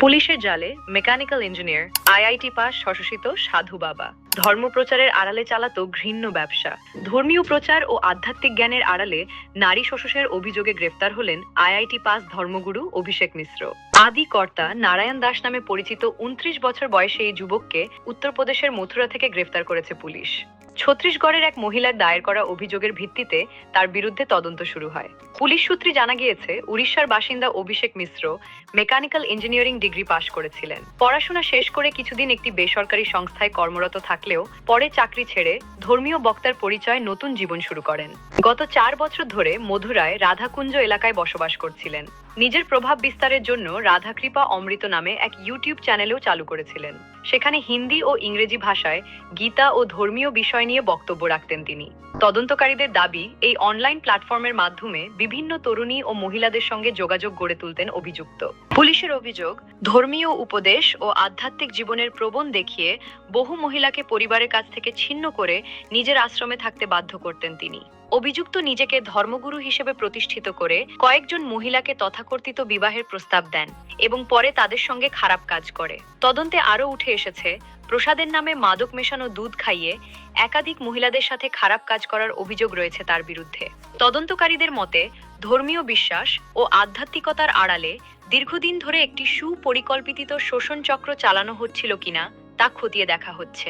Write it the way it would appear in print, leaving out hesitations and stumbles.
পুলিশের জালে mechanical engineer, IIT pass শশসিত সাধু বাবা ধর্মপ্রচারের আড়ালে চালাতো ঘৃণ্য ব্যবসা। ধর্মীয় প্রচার ও আধ্যাত্মিক জ্ঞানের আড়ালে নারী শোষণের অভিযোগে গ্রেফতার হলেন আইআইটি পাস ধর্মগুরু অভিষেক মিশ্র। আদি কর্তা নারায়ণ দাস নামে পরিচিত 29 বছর বয়সী এই যুবককে উত্তরপ্রদেশের মথুরা থেকে গ্রেফতার করেছে পুলিশ। ছত্তিশগড়ের এক মহিলার দায়ের করা অভিযোগের ভিত্তিতে তার বিরুদ্ধে তদন্ত শুরু হয়। পুলিশ সূত্রে জানা গিয়েছে, উড়িষ্যার বাসিন্দা অভিষেক মিশ্র মেকানিক্যাল ইঞ্জিনিয়ারিং ডিগ্রি পাশ করেছিলেন। পড়াশোনা শেষ করে কিছুদিন একটি বেসরকারি সংস্থায় কর্মরত থাকলেও পরে চাকরি ছেড়ে ধর্মীয় বক্তার পরিচয়ে নতুন জীবন শুরু করেন। গত 4 বছর ধরে মধুরায় রাধাকুঞ্জ এলাকায় বসবাস করছিলেন। নিজের প্রভাব বিস্তারের জন্য রাধাকৃপা অমৃত নামে এক ইউটিউব চ্যানেলও চালু করেছিলেন। সেখানে হিন্দি ও ইংরেজি ভাষায় গীতা ও ধর্মীয় বিষয় নিয়ে বক্তব্য রাখতেন তিনি। তদন্তকারীদের দাবি, এই অনলাইন প্ল্যাটফর্মের মাধ্যমে বিভিন্ন তরুণী ও মহিলাদের সঙ্গে যোগাযোগ গড়ে তুলতেন অভিযুক্ত। পুলিশের অভিযোগ, ধর্মীয় উপদেশ ও আধ্যাত্মিক জীবনের প্রবণ দেখিয়ে বহু মহিলাকে পরিবারের কাছ থেকে ছিন্ন করে নিজের আশ্রমে থাকতে বাধ্য করতেন তিনি। অভিযুক্ত নিজেকে ধর্মগুরু হিসেবে প্রতিষ্ঠিত করে কয়েকজন মহিলাকে তথাকথিত বিবাহের প্রস্তাব দেন এবং পরে তাদের সঙ্গে খারাপ কাজ করে। তদন্তে আরও উঠে এসেছে, প্রসাদের নামে মাদক মেশানো দুধ খাইয়ে একাধিক মহিলাদের সাথে খারাপ কাজ করার অভিযোগ রয়েছে তার বিরুদ্ধে। তদন্তকারীদের মতে, ধর্মীয় বিশ্বাস ও আধ্যাত্মিকতার আড়ালে দীর্ঘদিন ধরে একটি সুপরিকল্পিত শোষণ চক্র চালানো হচ্ছিল কিনা তা খতিয়ে দেখা হচ্ছে।